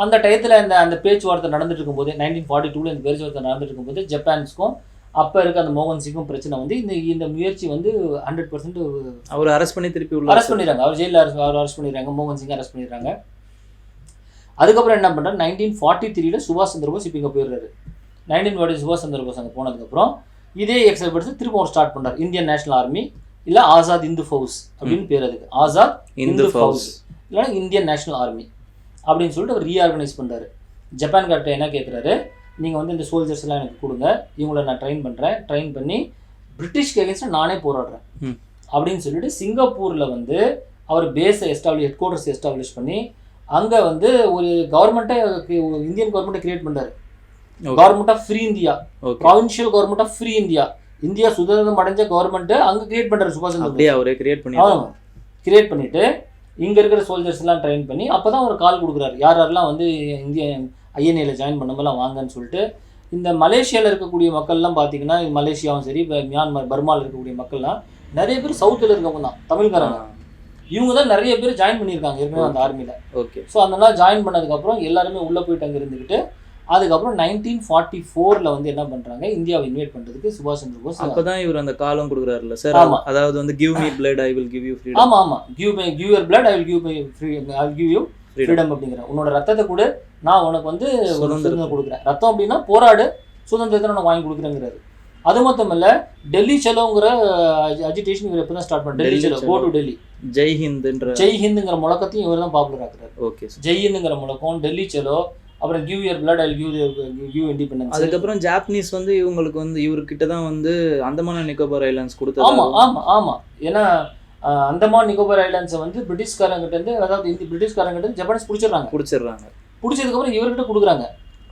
அந்த டயத்தில் அந்த பேச்சுவார்த்தை நடந்துட்டு இருக்கும்போது 1942 இந்த பேச்சுவார்த்தை நடந்துட்டு இருக்கும்போது ஜப்பான்ஸ்க்கும் அப்போ இருக்க அந்த மோகன் சிங்கும் பிரச்சனை வந்து இந்த முயற்சி வந்து 100% அவர் அரெஸ்ட் பண்ணி திருப்பி அரெஸ்ட் பண்ணிடுறாங்க. அவர் ஜெயிலில் அரெஸ்ட் பண்ணிடுறாங்க, மோகன் சிங் அரெஸ்ட் பண்ணிடுறாங்க. அதுக்கப்புறம் என்ன பண்ணுறாரு, 1943 சுபாஷ் சந்திர போஸ் இப்போ இங்கே போயிடுறாரு. 1940 சுபாஷ் சந்திர போஸ் அங்கே போனதுக்கப்புறம் இதே எக்ஸைபர்ஸ் திரும்ப ஒரு ஸ்டார்ட் பண்ணுறாரு, இந்தியன் நேஷனல் ஆர்மி இல்லை ஆசாத் இந்து ஃபவுஸ் அப்படின்னு பேர். அதுக்கு ஆசாத் இந்து ஃபவுஸ் இல்லைன்னா இந்தியன் நேஷனல் ஆர்மி அப்படின்னு சொல்லிட்டு அவர் ரீஆர்கனைஸ் பண்ணுறாரு. ஜப்பான்கார்ட்ட என்ன கேட்குறாரு, நீங்கள் வந்து இந்த சோல்ஜர்ஸ் எல்லாம் எனக்கு கொடுங்க, இவங்களை நான் ட்ரெயின் பண்ணுறேன், ட்ரெயின் பண்ணி பிரிட்டிஷ்க்கு எகென்ஸ்டாக நானே போராடுறேன் அப்படின்னு சொல்லிட்டு சிங்கப்பூரில் வந்து அவர் பேஸை ஹெட் குவார்ட்டர்ஸ் எஸ்டாப்ளிஷ் பண்ணி அங்கே வந்து ஒரு கவர்மெண்ட்டை இந்தியன் கவர்மெண்ட்டை கிரியேட் பண்ணுறாரு. Government of free India, provincial government of free India, India சுதந்திரம் அடைஞ்ச கவர்மெண்ட்டை அங்கே கிரியேட் பண்ணுறாரு சுபாஷ் சந்திர போஸ். அவரே கிரியேட் பண்ணிட்டு இங்கே இருக்கிற சோல்ஜர்ஸ் எல்லாம் ட்ரெயின் பண்ணி அப்போ தான் ஒரு கால் கொடுக்குறாரு, யாரெல்லாம் வந்து இந்திய ஐஎன்ஏல ஜாயின் பண்ணமெல்லாம் வாங்கன்னு சொல்லிட்டு. இந்த மலேசியாவில் இருக்கக்கூடிய மக்கள்லாம் பார்த்தீங்கன்னா, மலேசியாவும் சரி மியான்மர் பர்மாவில் இருக்கக்கூடிய மக்கள்லாம் நிறைய பேர் சவுத்தில் இருக்கவங்க தான், தமிழ்காரங்க. இவங்க தான் நிறைய பேர் ஜாயின் பண்ணியிருக்காங்க ஏற்கனவே அந்த ஆர்மியில். ஓகே. ஸோ அந்த நாள் ஜாயின் பண்ணதுக்கப்புறம் எல்லாருமே உள்ளே போயிட்டு அங்கே இருந்துக்கிட்டு அதுக்கப்புறம் 1944 வந்து என்ன பண்றாங்க, இந்தியாவை இன்வைட் பண்றதுக்கு சுபாஷ் சந்திர போஸ். அப்பதான் இவர் அந்த காலம் கொடுக்குறாருல்ல சார். ஆமா, அதாவது வந்து give me blood I will give you freedom. ஆமா ஆமா, give your blood I will give you freedom அப்படிங்கிற, உன்னோட ரத்தத்தை கூட நான் உனக்கு வந்து சுதந்திரம் கொடுக்குறேன். ரத்தம் அப்படின்னா போராடு, சுதந்திரத்தை நான் வாங்கி கொடுக்குறேங்கிறாரு. அது மட்டும் இல்ல, டெல்லி செலோங்கிற அஜிடேஷன் இவர் எப்பதான் ஸ்டார்ட் பண்ண, டெல்லி செலோ, கோ டு டெல்லி, ஜெய் ஹிந்துங்கிற முழக்கத்தையும் இவர் தான் பாப்புலர் ஆக்குறாரு. ஓகே, ஜெய் ஹிந்துங்கிற முழக்கம், டெல்லி செலோ, அப்புறம் give your blood I will give independence. அதுக்கப்புறம் ஜாப்பனீஸ் வந்து இவங்களுக்கு வந்து இவர்கிட்ட தான் வந்து அந்தமான் அண்ட் நிக்கோபார் ஐலாண்ட்ஸ் கொடுத்தாங்க. ஆமா ஆமா ஆமா, ஏன்னா அந்தமான் நிக்கோபார் ஐலாண்ட்ஸை வந்து பிரிட்டிஷ்காரங்கிட்ட இருந்து, அதாவது பிரிட்டிஷ்காரங்கிட்ட இருந்து ஜப்பானீஸ் பிடிச்சிடுறாங்க. பிடிச்சதுக்கப்புறம் இவர்கிட்ட கொடுக்குறாங்க.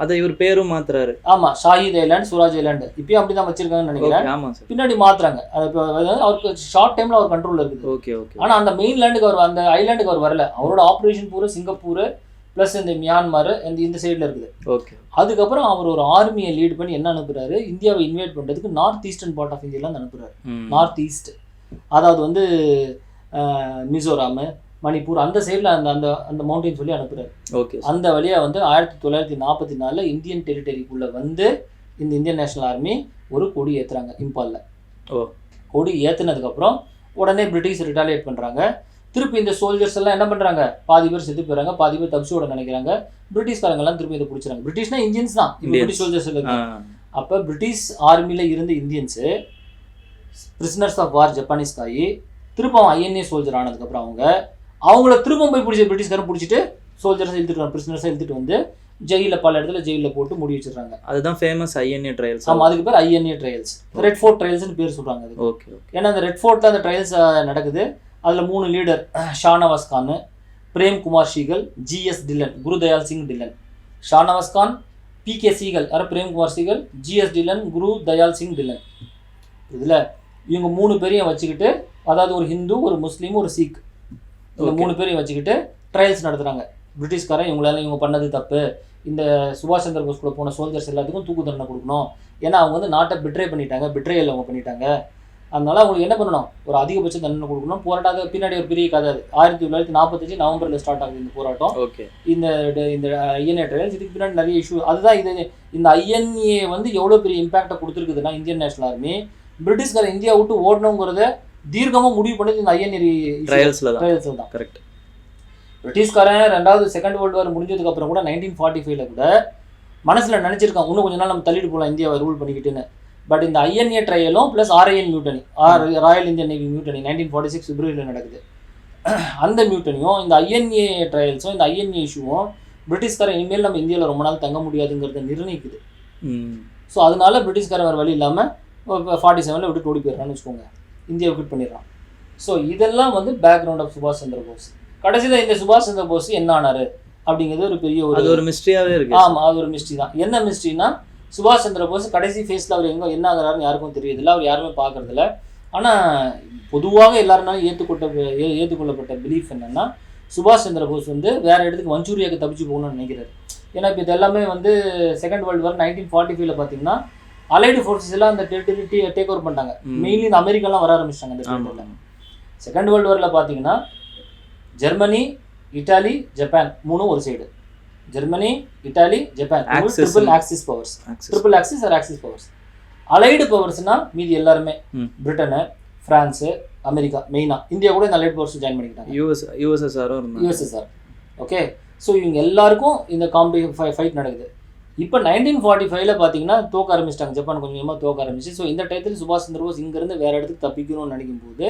அதை இவர் பேரும் மாத்துறாரு. ஆமா, ஷாஹித் ஐலாண்ட், சுராஜ் ஐலாண்டு இப்பயும் அப்படிதான் வச்சிருக்காங்கன்னு நினைக்கிறேன். ஆமா சார், பின்னாடி மாத்துறாங்க. அவருக்கு ஷார்ட் டைம்ல அவர் கண்ட்ரோல் இருக்குது. Okay okay. ஆனா அந்த மெயின் லேண்டுக்கு அவர், அந்த ஐலாண்டுக்கு அவர் வரல. அவரோட ஆப்ரேஷன் பூரா சிங்கப்பூர் ப்ளஸ் இந்த மியான்மர் இந்த சைடில் இருக்குது. ஓகே. அதுக்கப்புறம் அவர் ஒரு ஆர்மியை லீட் பண்ணி என்ன அனுப்புறாரு, இந்தியாவை இன்வைட் பண்ணுறதுக்கு நார்த் ஈஸ்டர்ன் பார்ட் ஆஃப் இந்தியாவில் அனுப்புறாரு. நார்த் ஈஸ்ட், அதாவது வந்து மிசோராம், மணிப்பூர் அந்த சைடில் அந்த அந்த அந்த மவுண்டைன் சொல்லி அனுப்புறாரு. ஓகே. அந்த வழியாக வந்து 1944 இந்தியன் டெரிட்டரிக்குள்ளே வந்து இந்த இந்தியன் நேஷனல் ஆர்மி ஒரு கொடி ஏற்றுறாங்க இம்பாலில். ஓ, கொடி ஏற்றுனதுக்கப்புறம் உடனே பிரிட்டிஷ் ரிட்டாலியேட் பண்ணுறாங்க. திருப்பி இந்த சோல்ஜர்ஸ் எல்லாம் என்ன பண்ணுறாங்க, பாதி பேர் செத்து போயிறாங்க, பாதி பேர் தப்பிச்சு விட நினைக்கிறாங்க. பிரிட்டிஷ்காரங்கெல்லாம் திருப்பி இதை பிடிச்சிறாங்க. பிரிட்டிஷ்னா இந்தியன்ஸ் தான், பிரிட்டிஷ் சோல்ஜர்ஸ் இருக்கு. அப்போ பிரிட்டிஷ் ஆர்மியில் இருந்த Indians prisoners of war Japanese ஆகி திரும்ப அவன் ஐஎன்ஏ சோல்ஜர் ஆனதுக்கப்புறம் அவங்கள திரும்ப போய் பிடிச்சி பிரிட்டிஷ்காரன் பிடிச்சிட்டு சோல்ஜர்ஸை இழுத்துட்டு பிரிசனர்ஸை இழுத்துட்டு வந்து ஜெயிலில் பல இடத்துல ஜெயிலில் போட்டு முடி வச்சிடுறாங்க. அதுதான் ஃபேமஸ் ஐஎன்ஏ ட்ரையல்ஸ். ஆமாம், அதுக்கு பேர் ஐஎன்ஏ ட்ரையல்ஸ், ரெட் ஃபோர்ட் ட்ரையல்ஸ்னு பேர் சொல்கிறாங்க. அது ஓகே. ஏன்னா அந்த ரெட் ஃபோர்ட்டில் அந்த ட்ரையல்ஸ் நடக்குது. அதில் 3 leader, Shahnawaz Khan, Prem Kumar Sehgal, GS Dhillon, Gurdial Singh Dhillon. Shahnawaz Khan, PK Sehgal, Prem Kumar Sehgal, GS Dhillon, Gurdial Singh Dhillon. இதில் இவங்க 3 பேரையும் வச்சுக்கிட்டு, அதாவது ஒரு ஹிந்து, ஒரு முஸ்லீம், ஒரு சீக், இந்த 3 பேரையும் வச்சுக்கிட்டு ட்ரையல்ஸ் நடத்துகிறாங்க. பிரிட்டிஷ்காரன் இவங்க பண்ணது தப்பு, இந்த சுபாஷ் சந்திர போஸ் கூட போன சோல்ஜர்ஸ் எல்லாத்துக்கும் தூக்கு தண்டனை கொடுக்கணும், ஏன்னா அவங்க வந்து நாட்டை பிட்ரேயல் அவங்க பண்ணிட்டாங்க. அதனால அவங்களுக்கு என்ன பண்ணணும், ஒரு அதிகபட்ச தண்டனை கொடுக்கணும். போராட்டாத பின்னாடி ஒரு பெரிய கதை. 1945 நவம்பரில் ஸ்டார்ட் ஆகுது இந்த போராட்டம். ஓகே. இந்த ஐஎன்ஏ ட்ரையல்ஸ், இதுக்கு பின்னாடி நிறைய இஷ்யூ. அதுதான் இந்த ஐஎன்ஏ வந்து எவ்வளோ பெரிய இம்பாக்டை கொடுத்துருக்குதுன்னா, இந்தியன் நேஷனல் ஆர்மி பிரிட்டிஷ்கார இந்தியா விட்டு ஓடணுங்கிறத தீர்க்கமாக முடிவு பண்ணது இந்த ஐஎன்ஏ ட்ரையல்ஸில் தான். கரெக்ட். பிரிட்டிஷ்காரன் செகண்ட் வேர்ல்டு வார் முடிஞ்சதுக்கு அப்புறம் கூட 1945 கூட மனசில் நினச்சிருக்கான், இன்னும் கொஞ்ச நாள் நம்ம தள்ளிட்டு போகலாம் இந்தியாவை ரூல் பண்ணிக்கிட்டுன்னு. பட் இந்த ஐஎன்ஏ ட்ரையலும் plus RIN mutiny, royal Indian navy mutiny 1946 பிப்ரவரியில் நடக்குது. அந்த மியூட்டனியும் இந்த ஐஎன்ஏ ட்ரையல்ஸும் இந்த ஐஎன்ஏ இஷ்யூவும் பிரிட்டிஷ்காரன் இனிமேல் நம்ம இந்தியாவில் ரொம்ப நாள் தங்க முடியாதுங்கிறத நிர்ணயிக்குது. ஸோ அதனால பிரிட்டிஷ்காரன் வேறு வழி இல்லாமல் 47 விட்டு ஓடி போயிடுறான்னு வச்சுக்கோங்க, இந்தியாவை குவிட் பண்ணிடுறான். ஸோ இதெல்லாம் வந்து பேக்ரவுண்ட் ஆஃப் சுபாஷ் சந்திர போஸ். கடைசியில் இந்த சுபாஷ் சந்திர போஸ் என்ன ஆனார் அப்படிங்கிறது ஒரு பெரிய ஒரு மிஸ்ட்ரியாகவே இருக்குது. ஆமாம், அது ஒரு மிஸ்ட்ரி தான். என்ன மிஸ்ட்ரினா, சுபாஷ் சந்திர போஸ் கடைசி ஃபேஸில் அவர் என்ன ஆகிறாருன்னு யாருக்கும் தெரியுதில்ல, அவர் யாருமே பார்க்குறதில்ல. ஆனால் பொதுவாக எல்லாருனாலும் ஏற்றுக்கொள்ளப்பட்ட பிலீஃப் என்னென்னா, சுபாஷ் சந்திர போஸ் வந்து வேறு இடத்துக்கு மஞ்சூரியாவுக்கு தப்பிச்சு போகணும்னு நினைக்கிறாரு. ஏன்னா இப்போ இது எல்லாமே வந்து செகண்ட் வேர்ல்டு வார் 1945 பார்த்தீங்கன்னா அலைடு ஃபோர்ஸஸ் எல்லாம் அந்த டெரிட்டரி டேக் ஓவர் பண்ணிட்டாங்க. மெயின்லி இந்த அமெரிக்காலாம் வர ஆரம்பிச்சிட்டாங்க அந்த டெரிட்டரியில். செகண்ட் வேர்ல்டு வாரில் பார்த்தீங்கன்னா ஜெர்மனி, இட்டாலி, ஜப்பான் மூணும் ஒரு side. Germany, Italy, Japan triple axis powers. Triple axis or axis powers. Allied பவர்ஸ்னா மீதி எல்லாருமே பிரிட்டனு, ஃப்ரான்ஸு, அமெரிக்கா, மெயினாக இந்தியா கூட இந்த அலைடு பவர்ஸ் ஜாயின் பண்ணிக்கிட்டாங்க. யூஎஸ்எஸ்ஆர். ஓகே, ஸோ இவங்க எல்லாருக்கும் இந்த ஃபைட் நடக்குது. இப்போ 1945 பார்த்தீங்கன்னா தோக்க ஆரம்பிச்சிட்டாங்க, ஜப்பான் கொஞ்சம் கொஞ்சமாக தோக்க ஆரம்பிச்சு. ஸோ இந்த டயத்தில் சுபாஷ் சந்திர போஸ் இங்கேருந்து வேறு இடத்துக்கு தப்பிக்கணும்னு நினைக்கும் போது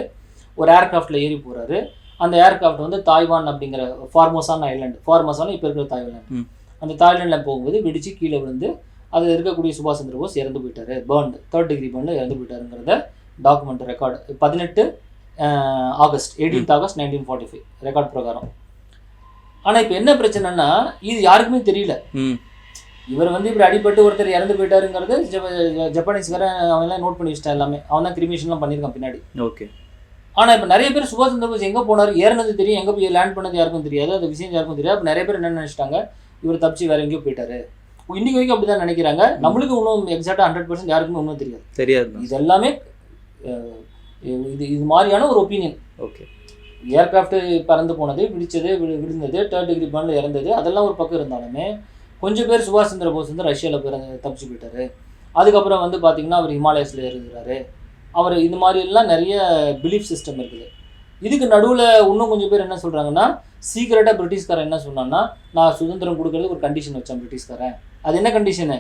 ஒரு ஏர்க்ராஃப்டில் ஏறி போகிறாரு. அந்த ஏர்க்ராஃப்ட் வந்து தாய்வான் அப்படிங்கிற ஃபார்மோசான ஐலாண்டு, ஃபார்மோசான இப்போ இருக்கிற தாய்லாந்து, அந்த தாய்லாண்டில் போகும்போது வெடிச்சு கீழே விழுந்து அதில் இருக்கக்கூடிய சுபாஷ் சந்திர போஸ் இறந்து போயிட்டாரு. பர்ன்டு, 3rd degree பர்ன்டு இறந்து போயிட்டாருங்கிறத டாக்குமெண்ட் ரெக்கார்டு 18 ஆகஸ்ட் 1945 ரெக்கார்ட் பிரகாரம். ஆனால் இப்போ என்ன பிரச்சனைனா, இது யாருக்குமே தெரியல. இவர் வந்து இப்படி அடிபட்டு ஒருத்தர் இறந்து போயிட்டாருங்கிறது ஜப்பானீஸ்காரன் அவன்லாம் நோட் பண்ணி வச்சிட்டான் எல்லாமே. அவன் தான் கிரிமிஷன்லாம் பண்ணியிருக்கான் பின்னாடி. ஓகே. ஆனால் இப்போ நிறைய பேர் சுபாஷ் சந்திர போஸ் எங்கே போனார், ஏறினது தெரியும், எங்கே போய் லேண்ட் பண்ணது யாருக்கும் தெரியாது, அந்த விஷயம் யாருக்கும் தெரியாது. அப்போ நிறைய பேர் என்ன நினச்சிட்டாங்க, இவர் தப்பிச்சு வேறு எங்கேயோ போயிட்டாரு. இன்னைக்கு வரைக்கும் அப்படி தான் நினைக்கிறாங்க. நம்மளுக்கு இன்னும் எக்ஸாக்டாக 100% யாருக்குமே ஒன்றும் தெரியாது. இது எல்லாமே இது மாதிரியான ஒரு ஒப்பீனியன். ஓகே. ஏர்கிராஃப்ட் பறந்து போனது, விழுந்தது, 3rd degree பர்னில் இறந்தது, அதெல்லாம் ஒரு பக்கம் இருந்தாலுமே கொஞ்சம் பேர் சுபாஷ் சந்திர போஸ் வந்து ரஷ்யாவில் தப்பிச்சு போயிட்டாரு. அதுக்கப்புறம் வந்து பார்த்தீங்கன்னா அவர் ஹிமாலயஸில் இருக்கிறாரு. அவர் இந்த மாதிரி எல்லாம் நிறைய பிலீஃப் சிஸ்டம் இருக்குது. இதுக்கு நடுவில் இன்னும் கொஞ்சம் பேர் என்ன சொல்கிறாங்கன்னா, சீக்கிரட்டாக பிரிட்டிஷ்காரன் என்ன சொன்னான்னா, நான் சுதந்திரம் கொடுக்கறதுக்கு ஒரு கண்டிஷன் வச்சேன் பிரிட்டிஷ்காரன். அது என்ன கண்டிஷனு?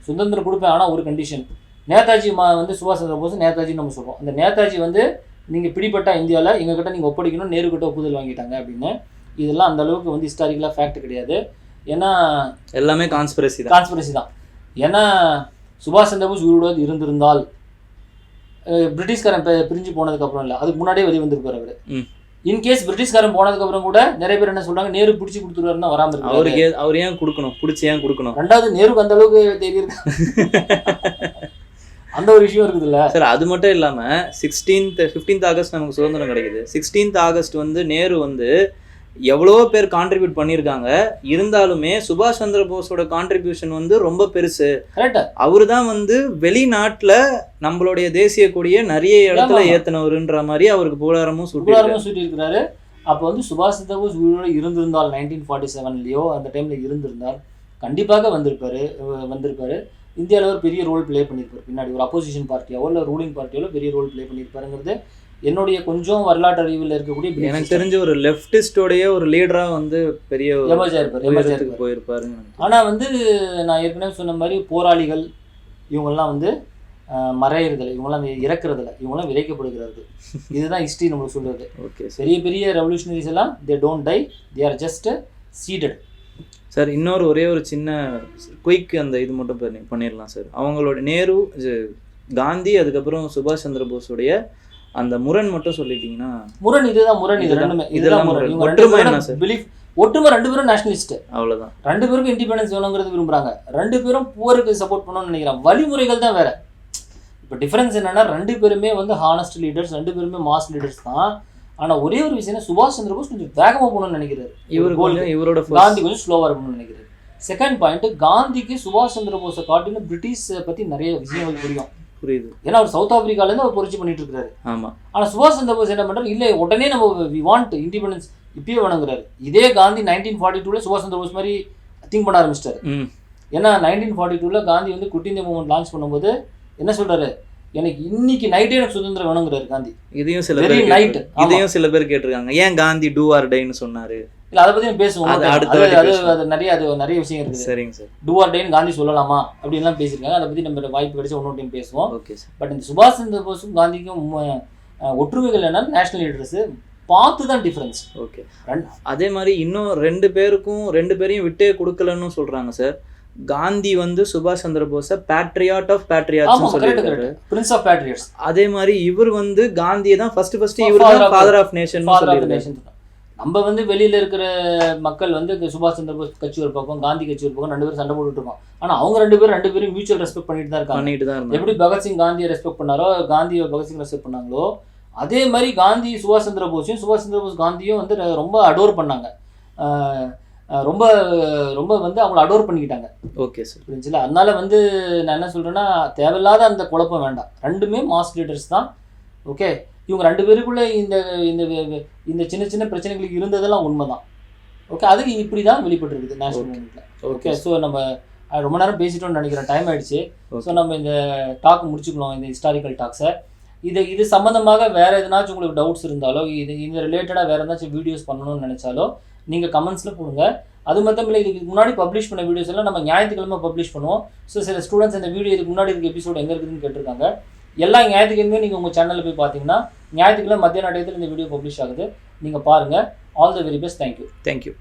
சுதந்திரம் கொடுப்பேன், ஆனால் ஒரு கண்டிஷன். நேதாஜி வந்து சுபாஷ் சந்திர போஸ் நேதாஜின்னு நம்ம சொல்கிறோம். அந்த நேதாஜி வந்து நீங்கள் பிடிப்பட்டா இந்தியாவில் எங்ககிட்ட நீங்கள் ஒப்படைக்கணும், நேரு கிட்ட ஒப்புதல் வாங்கிட்டாங்க அப்படின்னு. இதெல்லாம் அந்த அளவுக்கு வந்து ஹிஸ்டாரிக்கலாக ஃபேக்ட் கிடையாது. ஏன்னா எல்லாமே கான்ஸ்பிரசி தான். ஏன்னா சுபாஷ் சந்திர போஸ் உயிரோடு இருந்திருந்தால் பிரிட்டிஷ்காரன் பிரிஞ்சு போனதுக்கப்புறம் இல்லை, அதுக்கு முன்னாடியே வெளியே வந்திருப்பார் அவர். இன்கேஸ் பிரிட்டிஷ்காரன் போனதுக்கப்புறம் கூட நிறைய பேர் என்ன சொல்கிறாங்க, நேரு பிடிச்சி கொடுத்துருவாருன்னா வராமல் இருக்கு. அவர் ஏன் கொடுக்கணும், பிடிச்சி ஏன் கொடுக்கணும்? ரெண்டாவது நேருக்கு அந்த அளவுக்கு தெரியுது, அந்த ஒரு விஷயம் இருக்குதுல்ல சார். அது மட்டும் இல்லாமல் 15th ஆகஸ்ட் நமக்கு சுதந்திரம் கிடைக்குது. 16th ஆகஸ்ட் வந்து நேரு வந்து எவ்வளோ பேர் கான்ட்ரிபியூட் பண்ணியிருக்காங்க. இருந்தாலுமே சுபாஷ் சந்திர போஸோட கான்ட்ரிபியூஷன் வந்து ரொம்ப பெருசு. கரெக்டா. அவரு தான் வந்து வெளிநாட்டில் நம்மளுடைய தேசிய கொடியை நிறைய இடத்துல ஏற்றினவருன்ற மாதிரி அவருக்கு புகழாரமும் சுட்டியிருக்கிறாரு. அப்போ வந்து சுபாஷ் சந்திர போஸ் உயிரோடு இருந்திருந்தால் 1947 அந்த டைமில் இருந்திருந்தால் கண்டிப்பாக வந்திருப்பாரு. இந்தியாவில் ஒரு பெரிய ரோல் ப்ளே பண்ணியிருப்பார். பின்னாடி ஒரு அப்போசிஷன் பார்ட்டியாவோ இல்லை ரூலிங் பார்ட்டியாவோ பெரிய ரோல் ப்ளே பண்ணியிருப்பாருங்கிறது என்னுடைய கொஞ்சம் வரலாற்று அறிவில் இருக்கக்கூடிய, எனக்கு தெரிஞ்ச ஒரு லெஃப்டிஸ்டோடைய ஒரு லீடராக வந்து பெரிய எமர்ஜ் போயிருப்பாரு. ஆனால் வந்து நான் ஏற்கனவே சொன்ன மாதிரி போராளிகள் இவங்கெல்லாம் வந்து மறையிறதில்லை, இவங்கெல்லாம் இறக்குறதில்லை, இவங்கெல்லாம் விதைக்கப்படுகிறார்கள். இதுதான் ஹிஸ்ட்ரி நம்மளுக்கு சொல்கிறது. ஓகே. பெரிய ரெவல்யூஷனரிஸ் எல்லாம் they don't die, they are just seated. Sir இன்னொரு ஒரே ஒரு சின்ன குயிக் அந்த இது மட்டும் பண்ணிடலாம் சார். அவங்களோட நேரு, காந்தி, அதுக்கப்புறம் சுபாஷ் சந்திர போஸுடைய அந்த முரண் மட்டும் சொல்லிட்டீங்கன்னா. முரண் இதுதான். முரண் இது ரெண்டுமே. இதெல்லாம் ஒற்றுமை என்ன சார்? பிலீஃப் ஒற்றுமை. 2 பேரும் நேஷனலிஸ்ட், அவ்வளோதான். 2 பேருக்கும் இண்டிபெண்டன்ஸ் வேணுங்கிறது விரும்புகிறாங்க. 2 பேரும் போருக்கு சப்போர்ட் பண்ணணும்னு நினைக்கிறாங்க. வழிமுறைகள் தான் வேற. இப்போ டிஃபரன்ஸ் என்னன்னா, 2 பேருமே வந்து ஹானஸ்ட் லீடர்ஸ், 2 பேருமே மாஸ் லீடர்ஸ் தான். ஆனால் ஒரே ஒரு விஷயம், சுபாஷ் சந்திர போஸ் கொஞ்சம் வேகமாக போகணும்னு நினைக்கிறாரு. இவரோட காந்தி கொஞ்சம் ஸ்லோவாக இருக்கணும்னு நினைக்கிறாரு. செகண்ட் பாயிண்ட், காந்திக்கு சுபாஷ் சந்திர போஸை காட்டிலும் பிரிட்டிஷை பற்றி நிறைய விஷயங்கள் புரியுது. ஏன்னா அவர் சவுத் ஆப்பிரிக்காலேருந்து அவர் புரட்சி பண்ணிட்டு இருக்காரு. ஆமாம். ஆனால் சுபாஷ் சந்திர போஸ் என்ன பண்ணுறாரு, இல்லை உடனே நம்ம வி வாண்ட் இண்டிபெண்டன்ஸ் இப்பயே வேணுங்கிறாரு. இதே காந்தி 1942 சுபாஷ் சந்திர போஸ் மாதிரி திங்க் பண்ண ஆரம்பிச்சிட்டாரு. ஏன்னா 1942 காந்தி வந்து குட் இந்தியா மூவ்மெண்ட் லான்ச் பண்ணும்போது என்ன சொல்றாரு, எனக்கு இன்னைக்கு நைட்டே எனக்கு சுதந்திரம் வேணுங்கிறாரு காந்தி. இதையும் சில பேர் கேட்டிருக்காங்க, ஏன் காந்தி டூ ஆர் டைன்னு சொன்னாரு. இல்லை, அதை பற்றி பேசுவோம். அது நிறைய விஷயம் இருக்குது. சரிங்க சார். டூ ஆர் டைன்னு காந்தி சொல்லலாமா அப்படின்லாம் பேசியிருக்காங்க. அதை பற்றி நம்ம வாய்ப்பு கிடைச்சா இன்னொரு டைம் பேசுவோம். Okay sir. பட் இந்த சுபாஷ் சந்திர போஸும் காந்திக்கும் ஒற்றுமைகள் என்னன்னா, நேஷனல் லீடர்ஸு பார்த்து தான் டிஃப்ரென்ஸ். ஓகே. அதே மாதிரி இன்னும் 2 பேரையும் விட்டே கொடுக்கலன்னு சொல்கிறாங்க சார். காந்தி வந்து சுபாஷ் சந்திர போஸை பேட்ரியாட் ஆஃப் பேட்ரியாட்ஸ் சொல்லியிருக்காரு. Prince of patriots. அதே மாதிரி இவர் வந்து காந்தியை தான் ஃபர்ஸ்ட் இவர் தான் ஃபாதர் ஆஃப் நேஷன். நம்ம வந்து வெளியில இருக்கிற மக்கள் வந்து சுபாஷ் சந்திர போஸ் கட்சி ஒரு பக்கம், காந்தி கட்சி ஒரு பக்கம், 2 பேரும் சண்டை போட்டுட்டு இருக்கோம். ஆனா அவங்க ரெண்டு பேரும் மியூச்சுவல் ரெஸ்பெக்ட் பண்ணிட்டு தான் இருக்காங்க. எப்படி பகத்சிங் காந்தியை ரெஸ்பெக்ட் பண்ணாரோ, காந்தியை பகத்சிங் ரெஸ்பெக்ட் பண்ணாங்களோ, அதே மாதிரி காந்தி சுபாஷ் சந்திர போஸையும், சுபாஷ் சந்திர போஸ் காந்தியும் வந்து ரொம்ப அடோர் பண்ணாங்க. ரொம்ப ரொம்ப வந்து அவங்கள அடோர் பண்ணிக்கிட்டாங்க. ஓகே சார், புரிஞ்சுல? அதனால வந்து நான் என்ன சொல்றேன்னா, தேவையில்லாத அந்த குழப்பம் வேண்டாம். ரெண்டுமே மாஸ் லீடர்ஸ் தான். ஓகே, இவங்க 2 பேருக்குள்ள இந்த இந்த இந்த சின்ன சின்ன பிரச்சனைகளுக்கு இருந்ததெல்லாம் உண்மைதான். ஓகே, அதுக்கு இப்படி தான் வெளிப்பட்டுருக்குது நேஷனல் மூவ்மெண்ட்ல. ஓகே, ஸோ நம்ம ரொம்ப நேரம் பேசிட்டோம்னு நினைக்கிறேன், டைம் ஆயிடுச்சு. ஸோ நம்ம இந்த டாக் முடிச்சுக்கலாம், இந்த ஹிஸ்டாரிக்கல் டாக்ஸை. இது சம்மந்தமாக வேறு எதனாச்சும் உங்களுக்கு டவுட்ஸ் இருந்தாலோ, இது ரிலேட்டடாக வேறு ஏதாச்சும் வீடியோஸ் பண்ணணும்னு நினச்சாலோ நீங்கள் கமெண்ட்ஸில் போடுங்க. அது மட்டும் இல்லை, இதுக்கு முன்னாடி பப்ளிஷ் பண்ண வீடியோஸ் எல்லாம் நம்ம ஞாயிற்றுக்கிழமை பப்ளிஷ் பண்ணுவோம். ஸோ சில ஸ்டூடெண்ட்ஸ் இந்த வீடியோ இதுக்கு முன்னாடி இருக்க எபிசோட் எங்கே இருக்குதுன்னு கேட்டிருக்காங்க. எல்லா ஞாயிற்றுக்கிழமையும் நீங்கள் உங்கள் சேனலில் போய் பார்த்தீங்கன்னா ஞாயிற்றுக்கிழமை மத்தியான டயத்தில் இந்த வீடியோ பப்ளிஷ் ஆகுது. நீங்கள் பாருங்கள். All the very best. Thank you.